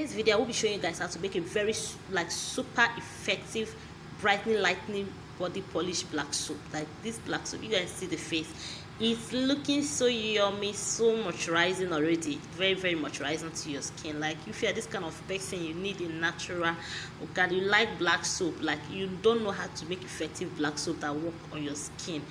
today's video I will be showing you guys how to make a very super effective brightening lightening body polish black soap. Like this black soap, you guys see the face, it's looking so yummy, so moisturizing already, very moisturizing to your skin. Like if you're this kind of person, you need a natural you like black soap, like you don't know how to make effective black soap that work on your skin,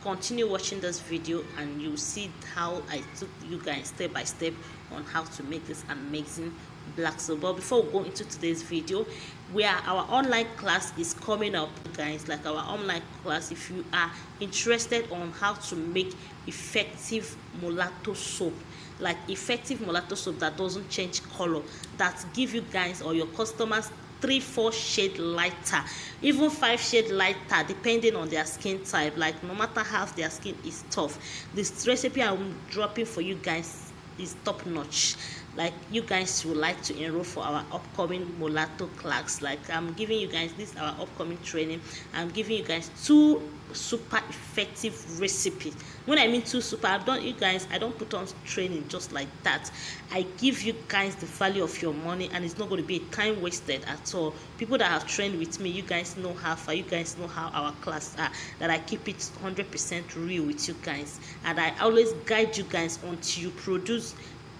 continue watching this video and you'll see how I took you guys step by step on how to make this amazing black soap. But before we go into today's video, where our online class is coming up, guys, like our online class, if you are interested on how to make effective mulatto soap, like effective mulatto soap that doesn't change color, that give you guys or your customers 3-4 shade lighter, even 5 shade lighter, depending on their skin type. Like no matter how their skin is tough, this recipe I'm dropping for you guys is top notch. Like you guys would like to enroll for our upcoming mulatto class. Like I'm giving you guys this our upcoming training. I'm giving you guys 2 super effective recipes. When I mean 2 super, I don't put on training just like that. I give you guys the value of your money, and it's not going to be time wasted at all. People that have trained with me, you guys know how far, you guys know how our class are, that I keep it 100% real with you guys, and I always guide you guys until you produce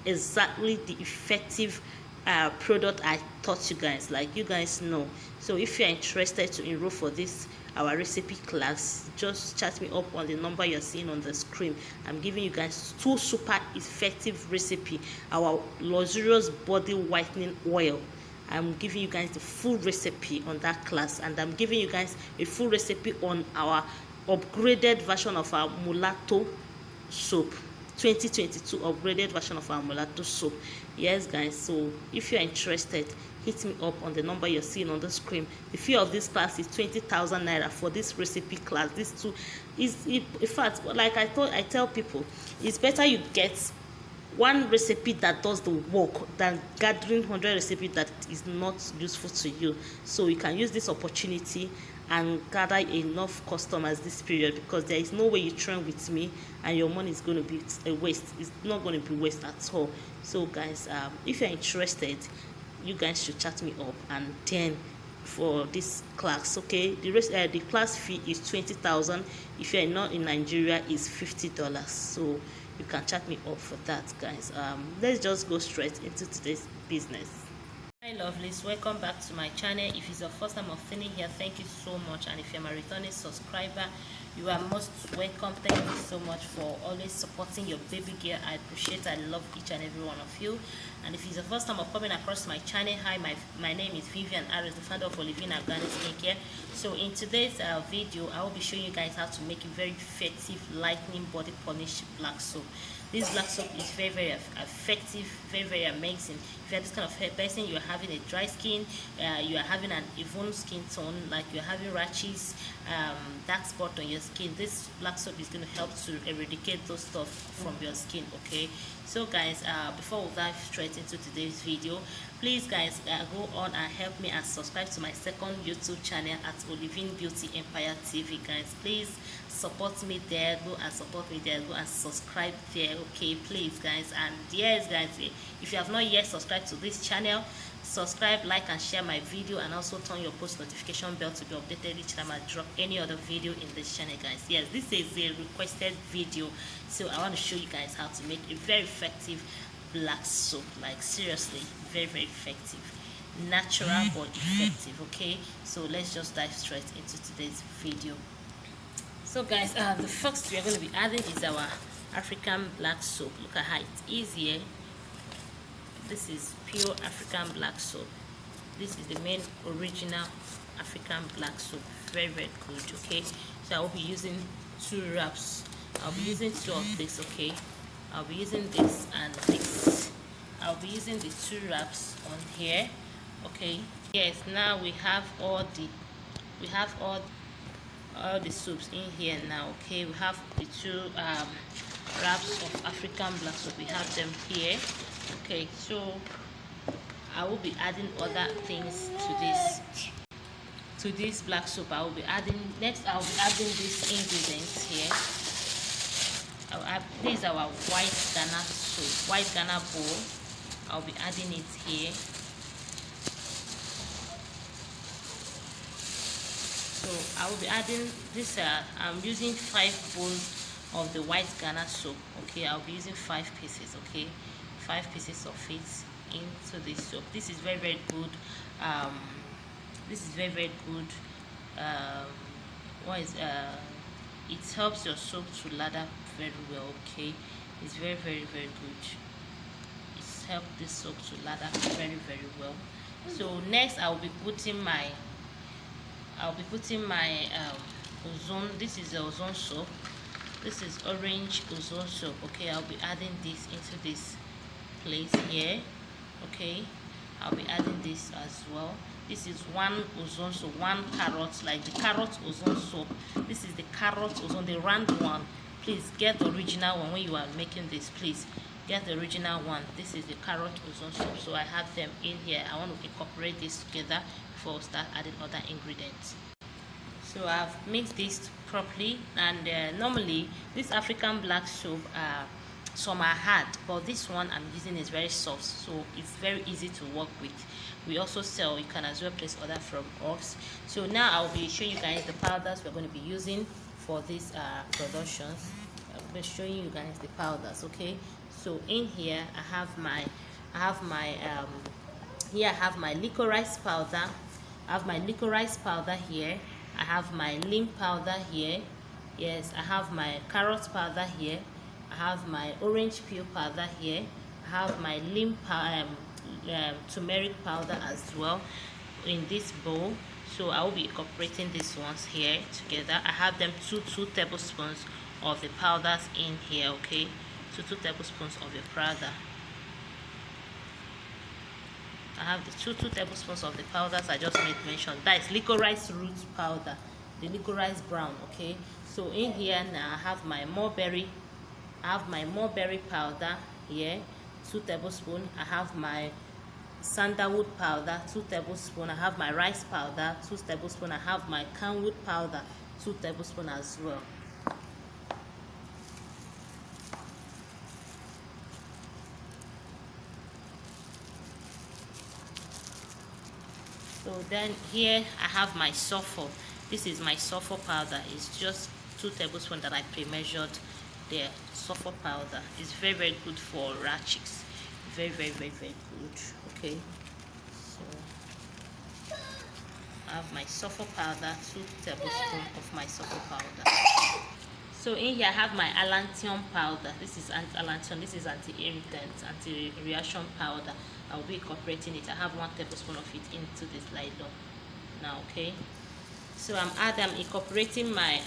exactly the effective product I taught you guys. Like you guys know. So if you're interested to enroll for this our recipe class, just chat me up on the number you're seeing on the screen. I'm giving you guys 2 super effective recipe, our luxurious body whitening oil. I'm giving you guys the full recipe on that class, and I'm giving you guys a full recipe on our upgraded version of our mulatto soap, 2022 upgraded version of our mulatto soap. Yes guys, so if you're interested, hit me up on the number you're seeing on the screen. The fee of this class is 20,000 naira for this recipe class. This too is, in fact, like I tell people, it's better you get one recipe that does the work than gathering 100 recipes that is not useful to you. So you can use this opportunity and gather enough customers this period, because there is no way you train with me and your money is going to be a waste. It's not going to be waste at all. So guys, if you're interested, you guys should chat me up, and then for this class, okay, the class fee is 20,000. if you're not in Nigeria, is $50. So you can chat me up for that, guys. Let's just go straight into today's business. Hi lovelies, welcome back to my channel. If it's your first time of tuning here, thank you so much, and if you're my returning subscriber, you are most welcome. Thank you so much for always supporting your baby girl. I appreciate, I love each and every one of you. And if it's the first time of coming across my channel, hi, my name is Vivian Aris, the founder of Olivine Organic Skincare. So in today's video, I will be showing you guys how to make a very effective lightening body polish black soap. This black soap is very effective, very amazing. If you're this kind of person, you're having a dry skin, you are having an even skin tone, like you're having rashes, dark spot on your skin, this black soap is going to help to eradicate those stuff from your skin. Okay, so guys, before we dive straight into today's video, please guys, go on and help me and subscribe to my second YouTube channel at Olivine Beauty Empire TV. Guys, please support me there, go and support me there, go and subscribe there. Okay, please guys. And yes guys, if you have not yet subscribed to this channel, subscribe, like and share my video, and also turn your post notification bell to be updated each time I drop any other video in this channel, guys. Yes, this is a requested video, so I want to show you guys how to make a very effective black soap. Like seriously, very effective, natural but effective. Okay, so let's just dive straight into today's video. So guys, the first we are going to be adding is our African black soap. Look at how it is here. This is pure African black soap. This is the main original African black soap. Very good. Okay, so I will be using 2 wraps. I'll be using 2 of this. Okay, I'll be using this and this. I'll be using the 2 wraps on here. Okay, yes, now we have all the soaps in here now. Okay, we have the 2 wraps of African black soap. We have them here. Okay, so I will be adding other things to this black soap. I will be adding next. I'll be adding these ingredients here. This is our white Ghana soap, white Ghana bowl. I'll be adding it here. I will be adding this. I'm using 5 bowls of the white Ghana soap. Okay, I'll be using 5 pieces. Okay, 5 pieces of it into this soap. This is very good. This is very good. What is It helps your soap to lather very well. Okay, it's very good. It's helped this soap to lather very well. So next I'll be putting my ozone. This is the ozone soap. This is orange ozone soap. Okay, I'll be adding this into this place here. Okay, I'll be adding this as well. This is one ozone soap, one carrot, like the carrot ozone soap. This is the carrot ozone, the round one. Please get the original one when you are making this. Please get the original one. This is the carrot ozone soap. So I have them in here. I want to incorporate this together before we start adding other ingredients. So I've mixed this properly, and normally this African black soap, some are hard, but this one I'm using is very soft, so it's very easy to work with. We also sell, you can as well place order from us. So now I'll be showing you guys the powders we're going to be using for these productions. I'll be showing you guys the powders. Okay, so in here I have my licorice powder. I have my licorice powder here. I have my lean powder here. Yes, I have my carrot powder here. I have my orange peel powder here. I have my lean turmeric powder as well in this bowl. So I will be incorporating these ones here together. I have them 2 tablespoons of the powders in here. Okay, 2 tablespoons of the powder. I have the 2 tablespoons of the powders I just made mention. That is licorice root powder, the licorice brown. Okay, so in here now I have my mulberry. I have my mulberry powder here, 2 tablespoons. I have my sandalwood powder, 2 tablespoons. I have my rice powder, 2 tablespoons. I have my camwood powder, 2 tablespoons as well. So then here I have my sulfur. This is my sulfur powder. It's just 2 tablespoons that I pre-measured there. Sulfur powder is very good for rashes. Very good. Okay, so I have my sulfur powder, 2 tablespoons of my sulfur powder. So in here I have my allantoin powder. This is allantoin. This is anti-irritant, anti-reaction powder. I'll be incorporating it. I have 1 tablespoon of it into this ladle now. Okay, so I'm incorporating my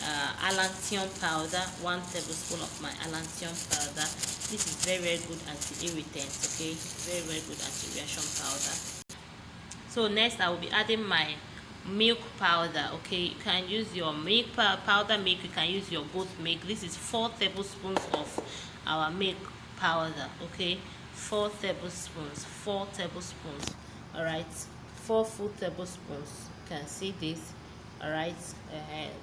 allantoin powder, 1 tablespoon of my allantoin powder. This is very good anti-irritant. Okay, very good anti-reaction powder. So next I will be adding my milk powder. Okay, you can use your milk powder milk, you can use your goat milk. This is 4 tablespoons of our milk powder. Okay, 4 tablespoons. All right, 4 full tablespoons. You can see this. All right,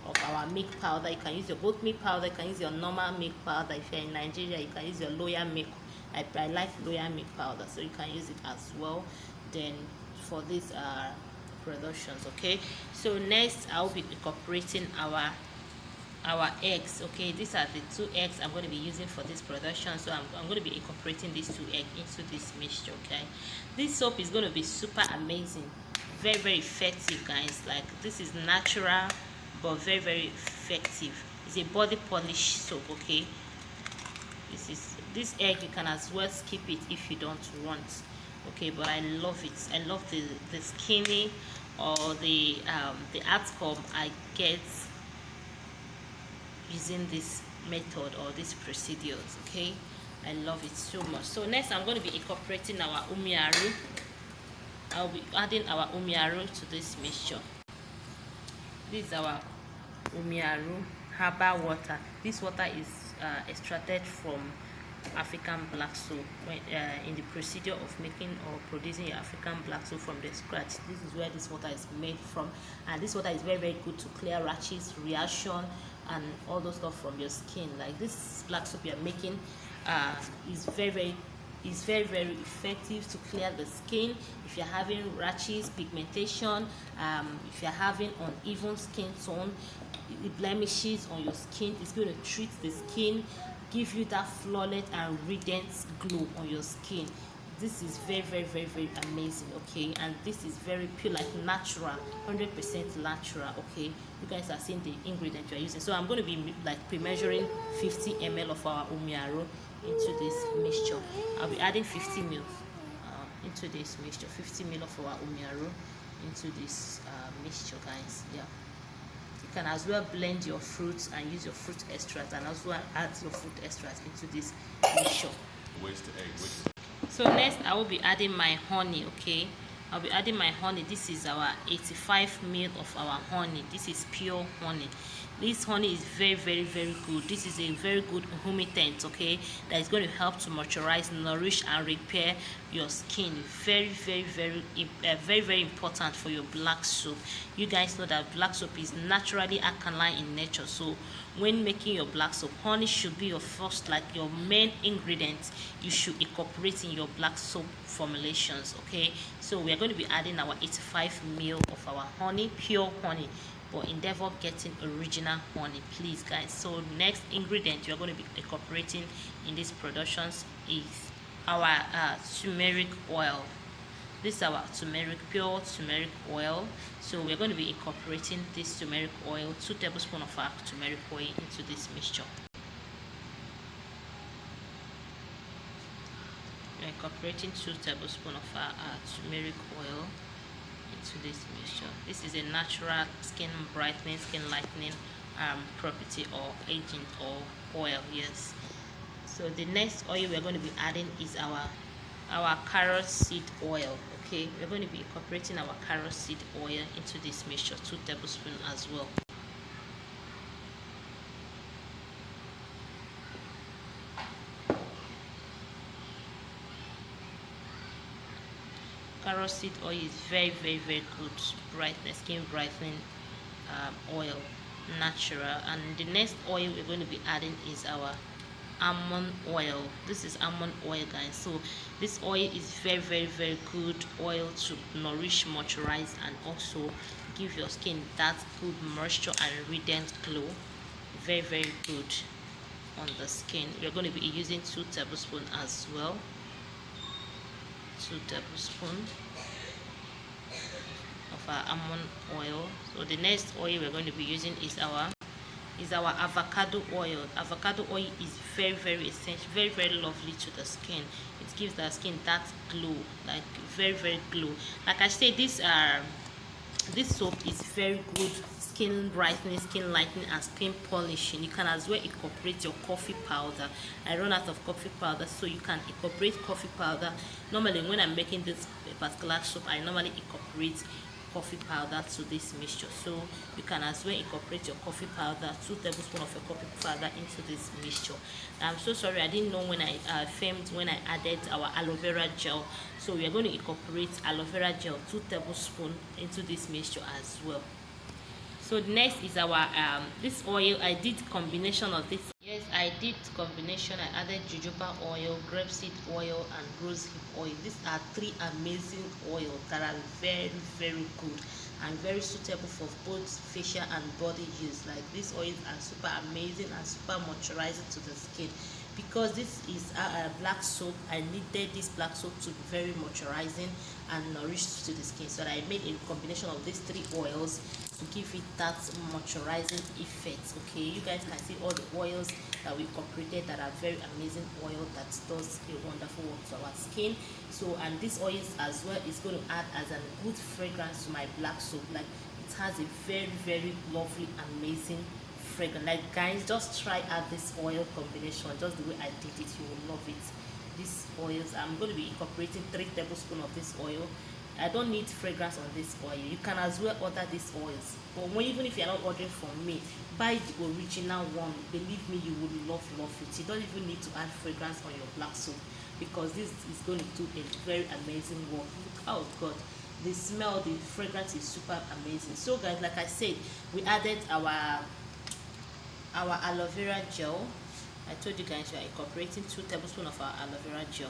of our milk powder. You can use your goat milk powder, you can use your normal milk powder. If you're in Nigeria, you can use your loyal milk. I like loyal milk powder, so you can use it as well. Then for these productions. Okay, so next I'll be incorporating our eggs. Okay, these are the 2 eggs I'm going to be using for this production. So I'm going to be incorporating these 2 eggs into this mixture. Okay, this soap is going to be super amazing, very effective, guys. Like, this is natural but very effective. It's a body polish soap. Okay, this egg, you can as well skip it if you don't want. Okay, but I love it. I love the skinny or the outcome I get using this method or these procedures. Okay, I love it so much. So next I'm going to be incorporating our umiaru. I'll be adding our umiaru to this mixture. This is our umiaru herbal water. This water is extracted from African black soap. In the procedure of making or producing your African black soap from the scratch, this is where this water is made from, and this water is very good to clear rashes, reaction, and all those stuff from your skin. Like, this black soap you're making is very It's very, very effective to clear the skin. If you're having rashes, pigmentation, if you're having uneven skin tone, blemishes on your skin, it's going to treat the skin, give you that flawless and radiant glow on your skin. This is very, very, very, very amazing. Okay, and this is very pure, like natural, 100% natural. Okay, you guys are seeing the ingredient you're using. So I'm going to be like pre-measuring 50 ml of our umiaro into this mixture. I'll be adding 50 ml into this mixture, 50 ml of our umiaro into this mixture, guys. Yeah, you can as well blend your fruits and use your fruit extract, and as well add your fruit extract into this mixture. So next I will be adding my honey. Okay, I'll be adding my honey. This is our 85 ml of our honey. This is pure honey. This honey is very, very, very good. This is a very good humectant, okay, that is going to help to moisturize, nourish and repair your skin. Very, very, very, very, very important for your black soap. You guys know that black soap is naturally alkaline in nature, so when making your black soap, honey should be your first, like your main ingredient you should incorporate in your black soap formulations. Okay, so we are going to be adding our 85 ml of our honey, pure honey, but endeavor getting original honey, please, guys. So next ingredient you're going to be incorporating in these productions is our turmeric oil. This is our turmeric, pure turmeric oil. So we're going to be incorporating this turmeric oil, 2 tablespoons of our turmeric oil into this mixture. We're incorporating 2 tablespoons of our turmeric oil into this mixture. This is a natural skin brightening, skin lightening property or agent or oil. Yes. So the next oil we're going to be adding is our carrot seed oil. Okay, we're going to be incorporating our carrot seed oil into this mixture, 2 tablespoons as well. Carrot seed oil is very, very, very good brightness, skin brightening oil, natural. And the next oil we're going to be adding is our almond oil. This is almond oil, guys. So this oil is very, very, very good oil to nourish, moisturize, and also give your skin that good moisture and radiant glow. Very, very good on the skin. We're going to be using 2 tablespoons as well. 2 tablespoons of our almond oil. So the next oil we're going to be using is our avocado oil. Avocado oil is very, very essential, very, very lovely to the skin. It gives the skin that glow, like very, very glow. Like I said, this soap is very good skin brightening, skin lightening, and skin polishing. You can as well incorporate your coffee powder. I run out of coffee powder, so you can incorporate coffee powder. Normally when I'm making this particular soap, I normally incorporate coffee powder to this mixture, so you can as well incorporate your coffee powder, 2 tablespoons of your coffee powder into this mixture. I'm so sorry, I didn't know when I filmed when I added our aloe vera gel, so we are going to incorporate aloe vera gel, 2 tablespoons into this mixture as well. So next is our this oil. I did combination of this. Yes, I did combination. I added jojoba oil, grapeseed oil, and rosehip oil. These are 3 amazing oils that are very, very good and very suitable for both facial and body use. Like these oils are super amazing and super moisturizing to the skin. Because this is a black soap, I needed this black soap to be very moisturizing and nourished to the skin, so that I made a combination of these 3 oils to give it that moisturizing effect. Okay, you guys can see all the oils that we incorporated that are very amazing oil that does a wonderful work to our skin. So, and this oil as well is going to add as a good fragrance to my black soap. Like it has a very, very lovely, amazing fragrance. Like guys, just try out this oil combination just the way I did it. You will love it. These oils, I'm going to be incorporating 3 tablespoons of this oil. I don't need fragrance on this oil. You can as well order these oils, but even if you're not ordering from me, buy the original one. Believe me, you will love it. You don't even need to add fragrance on your black soap, because this is going to do a very amazing work. Oh god, the smell, the fragrance is super amazing. So guys, like I said, we added our aloe vera gel. I told you guys we are incorporating 2 tablespoons of our aloe vera gel.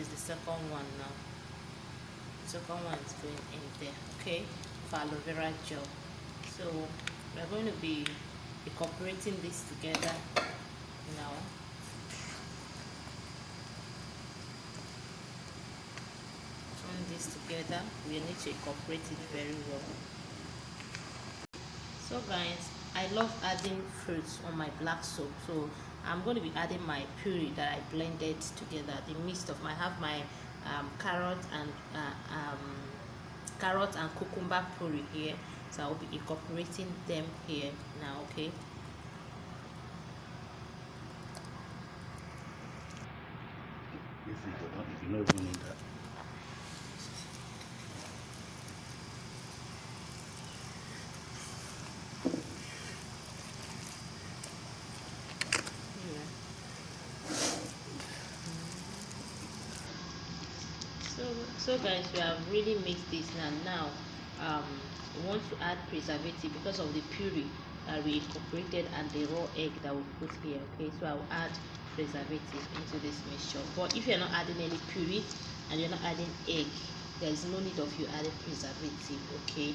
is the second one now. The second one is going in there, okay, for aloe vera gel. So we're going to be incorporating this together now. Join this together. We need to incorporate it very well. So guys, I love adding fruits on my black soap, so I'm going to be adding my puree that I blended together, the mix of I have my carrot and cucumber puree here, so I'll be incorporating them here now, okay. If you know even need that. So guys, we have really mixed this now. We want to add preservative because of the puree we incorporated and the raw egg that we put here, okay. So I'll add preservative into this mixture, but if you're not adding any puree and you're not adding egg, there's no need of you adding preservative, okay.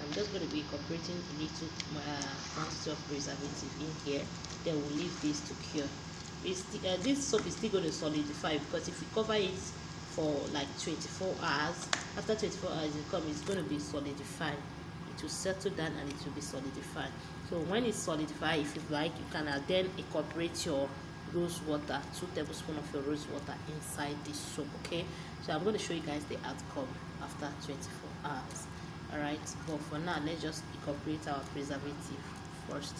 I'm just going to be incorporating a little quantity of preservative in here, then we'll leave this to cure. This soap is still going to solidify, because if you cover it for like 24 hours, after 24 hours it's going to be solidified. It will settle down and it will be solidified. So when it's solidified, if you like, you can then incorporate your rose water, 2 tablespoons of your rose water inside this soap, okay. So I'm going to show you guys the outcome after 24 hours. All right, but for now, let's just incorporate our preservative first.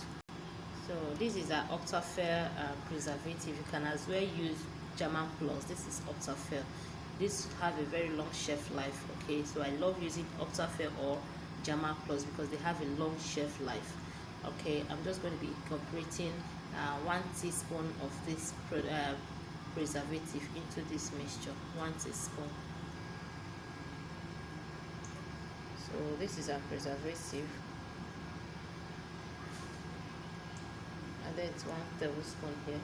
So this is our Octafair preservative. You can as well use German Plus. This is Octafair. This have a very long shelf life, okay. So I love using Octafair or German Plus because they have a long shelf life, okay. I'm just going to be incorporating 1 teaspoon of this preservative into this mixture. 1 teaspoon. So this is our preservative, and then it's 1 tablespoon here.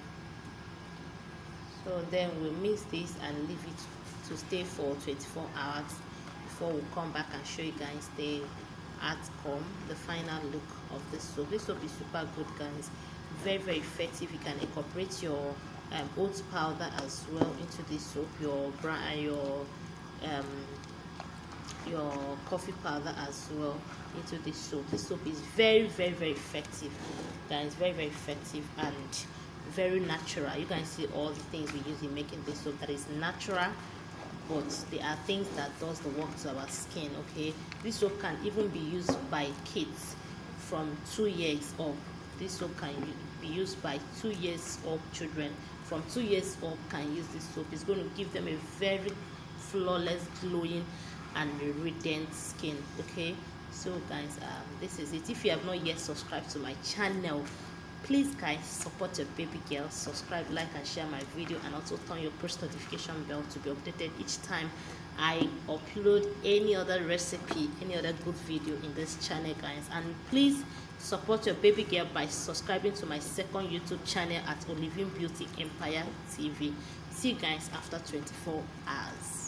So then we'll mix this and leave it to stay for 24 hours before we come back and show you guys the outcome, the final look of this soap. This soap is super good, guys, very effective. You can incorporate your oat powder as well into this soap, your coffee powder as well into this soap. This soap is very effective, guys, very effective and very natural. You can see all the things we use in making this soap that is natural, but there are things that does the work to our skin, okay. This soap can even be used by kids from 2 years up. This soap can be used by 2 years old children from 2 years old can use this soap. It's going to give them a very flawless, glowing and radiant skin, okay. So guys, this is it. If you have not yet subscribed to my channel, please guys, support your baby girl. Subscribe, like and share my video, and also turn your push notification bell to be updated each time I upload any other recipe, any other good video in this channel, guys. And please support your baby girl by subscribing to my second YouTube channel at Olivine Beauty Empire TV. See you guys after 24 hours.